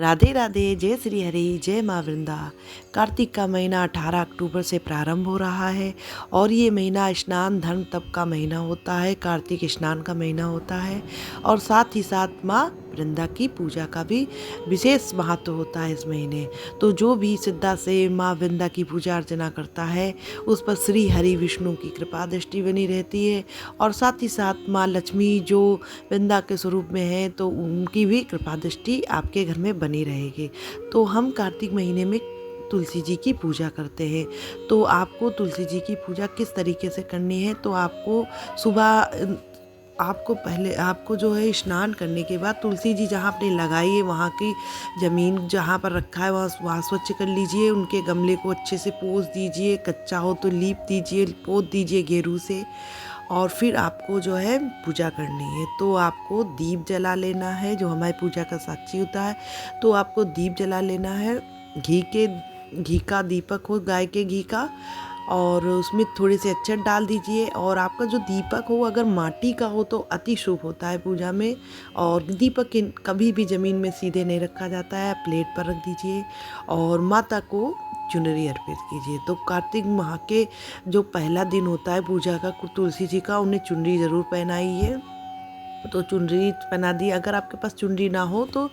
राधे राधे, जय श्री हरि, जय माँ वृंदा। कार्तिक का महीना 18 अक्टूबर से प्रारंभ हो रहा है और ये महीना स्नान धर्म तप का महीना होता है। कार्तिक स्नान का महीना होता है और साथ ही साथ माँ वृंदा की पूजा का भी विशेष महत्व होता है इस महीने। तो जो भी श्रद्धा से माँ वृंदा की पूजा अर्चना करता है उस पर श्री हरि विष्णु की कृपा दृष्टि बनी रहती है और साथ ही साथ माँ लक्ष्मी जो वृंदा के स्वरूप में है तो उनकी भी कृपा दृष्टि आपके घर में बनी रहेगी। तो हम कार्तिक महीने में तुलसी जी की पूजा करते हैं। तो आपको तुलसी जी की पूजा किस तरीके से करनी है, तो आपको सुबह आपको जो है स्नान करने के बाद तुलसी जी जहाँ आपने लगाई है वहाँ की ज़मीन जहाँ पर रखा है वहाँ स्वच्छ कर लीजिए। उनके गमले को अच्छे से पोंछ दीजिए, कच्चा हो तो लीप दीजिए, पोंछ दीजिए गेरू से। और फिर आपको जो है पूजा करनी है। तो आपको दीप जला लेना है, जो हमारी पूजा का साक्षी होता है। तो आपको दीप जला लेना है, घी का दीपक हो, गाय के घी का, और उसमें थोड़े से अक्षत डाल दीजिए। और आपका जो दीपक हो अगर माटी का हो तो अति शुभ होता है पूजा में। और दीपक कभी भी ज़मीन में सीधे नहीं रखा जाता है, प्लेट पर रख दीजिए और माता को चुनरी अर्पित कीजिए। तो कार्तिक माह के जो पहला दिन होता है पूजा का तुलसी जी का, उन्हें चुनरी ज़रूर पहनाइए। तो चुनरी पहना दी। अगर आपके पास चुनरी ना हो तो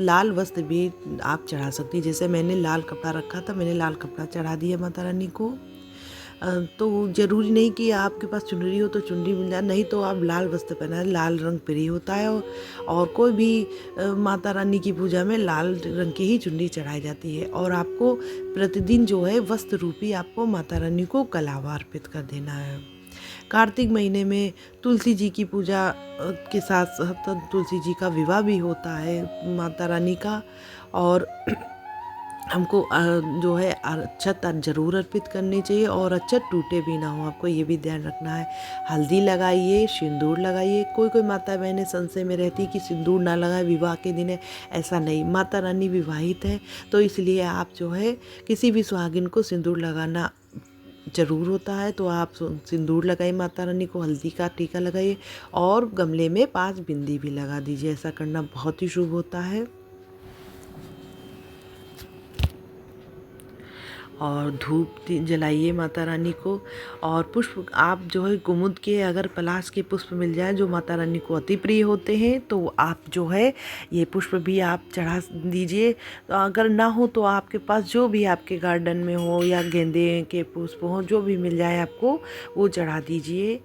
लाल वस्त्र भी आप चढ़ा सकती। जैसे मैंने लाल कपड़ा रखा था, मैंने लाल कपड़ा चढ़ा दिया माता रानी को। तो ज़रूरी नहीं कि आपके पास चुनरी हो तो चुनरी मिल जाए, नहीं तो आप लाल वस्त्र पहना, लाल रंग प्रिय होता है। और कोई भी माता रानी की पूजा में लाल रंग की ही चुनरी चढ़ाई जाती है। और आपको प्रतिदिन जो है वस्त्र रूपी आपको माता रानी को कलावा अर्पित कर देना है। कार्तिक महीने में तुलसी जी की पूजा के साथ साथ तुलसी जी का विवाह भी होता है माता रानी का। और हमको जो है अक्षत जरूर अर्पित करनी चाहिए और अक्षत टूटे भी ना हो, आपको ये भी ध्यान रखना है। हल्दी लगाइए, सिंदूर लगाइए। कोई माता बहनें संशय में रहती कि सिंदूर ना लगाए, विवाह के दिन है, ऐसा नहीं। माता रानी विवाहित है तो इसलिए आप जो है किसी भी सुहागिन को सिंदूर लगाना ज़रूर होता है। तो आप सिंदूर लगाइए, माता रानी को हल्दी का टीका लगाइए और गमले में 5 बिंदी भी लगा दीजिए। ऐसा करना बहुत ही शुभ होता है। और धूप जलाइए माता रानी को। और पुष्प आप जो है कुमुद के, अगर पलाश के पुष्प मिल जाए जो माता रानी को अति प्रिय होते हैं तो आप जो है ये पुष्प भी आप चढ़ा दीजिए। तो अगर ना हो तो आपके पास जो भी आपके गार्डन में हो या गेंदे के पुष्प हो, जो भी मिल जाए आपको वो चढ़ा दीजिए।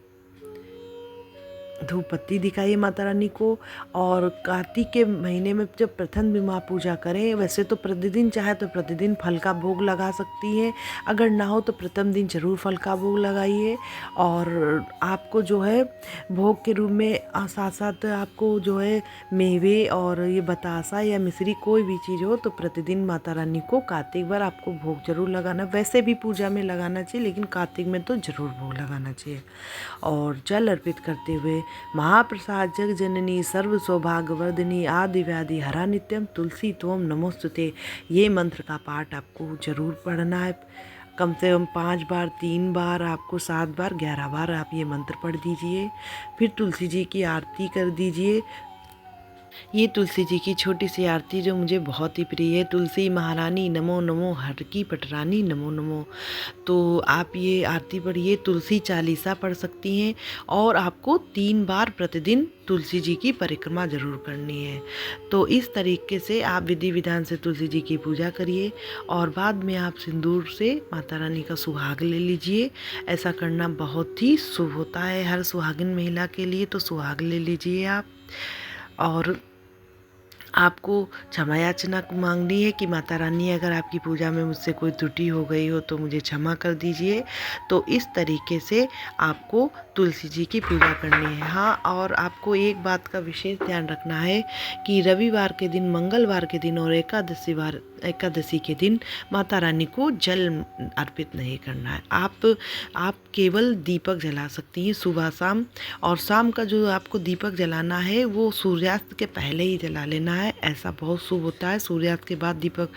धूप बत्ती दिखाइए माता रानी को। और कार्तिक के महीने में जब प्रथम दिन माँ पूजा करें, वैसे तो प्रतिदिन चाहे तो प्रतिदिन फल का भोग लगा सकती हैं, अगर ना हो तो प्रथम दिन जरूर फल का भोग लगाइए। और आपको जो है भोग के रूप में साथ साथ आपको जो है मेवे और ये बतासा या मिश्री कोई भी चीज़ हो तो प्रतिदिन माता रानी को कार्तिक भर आपको भोग जरूर लगाना। वैसे भी पूजा में लगाना चाहिए लेकिन कार्तिक में तो जरूर भोग लगाना चाहिए। और जल अर्पित करते हुए महाप्रसाद जग जननी सर्व सौभाग्यवर्धिनी आदि व्याधि हरा नित्यम तुलसी त्वम नमोस्तुते, ये मंत्र का पाठ आपको जरूर पढ़ना है। कम से कम 5 बार, 3 बार, आपको 7 बार, 11 बार आप ये मंत्र पढ़ दीजिए। फिर तुलसी जी की आरती कर दीजिए। ये तुलसी जी की छोटी सी आरती जो मुझे बहुत ही प्रिय है। तुलसी महारानी नमो नमो, हर की पटरानी नमो नमो। तो आप ये आरती पढ़िए। तुलसी चालीसा पढ़ सकती हैं और आपको 3 बार प्रतिदिन तुलसी जी की परिक्रमा जरूर करनी है। तो इस तरीके से आप विधि विधान से तुलसी जी की पूजा करिए और बाद में आप सिंदूर से माता रानी का सुहाग ले लीजिए। ऐसा करना बहुत ही शुभ होता है हर सुहागिन महिला के लिए। तो सुहाग ले लीजिए आप। और आपको क्षमा याचना मांगनी है कि माता रानी अगर आपकी पूजा में मुझसे कोई त्रुटि हो गई हो तो मुझे क्षमा कर दीजिए। तो इस तरीके से आपको तुलसी जी की पूजा करनी है। हाँ, और आपको एक बात का विशेष ध्यान रखना है कि रविवार के दिन, मंगलवार के दिन और एकादशी के दिन माता रानी को जल अर्पित नहीं करना है। आप केवल दीपक जला सकती हैं सुबह शाम, और शाम का जो आपको दीपक जलाना है वो सूर्यास्त के पहले ही जला लेना है। ऐसा बहुत शुभ होता है। सूर्यास्त के बाद दीपक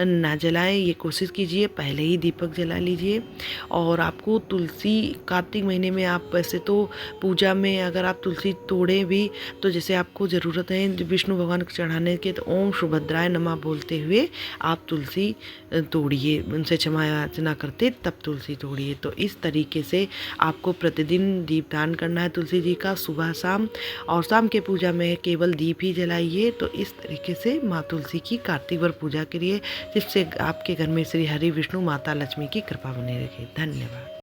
ना जलाएं, ये कोशिश कीजिए, पहले ही दीपक जला लीजिए। और आपको तुलसी कार्तिक महीने में आप वैसे तो पूजा में अगर आप तुलसी तोड़ें भी तो जैसे आपको ज़रूरत है विष्णु भगवान को चढ़ाने के, तो ओम सुभद्राय नमः बोलते हुए आप तुलसी तोड़िए, उनसे क्षमा याचना करते तब तुलसी तोड़िए। तो इस तरीके से आपको प्रतिदिन दीपदान करना है तुलसी जी का सुबह शाम, और शाम के पूजा में केवल दीप ही जलाइए। तो इस तरीके से माँ तुलसी की कार्तिक वर पूजा करिए, जिससे आपके घर में श्री हरि विष्णु माता लक्ष्मी की कृपा बनी रहे। धन्यवाद।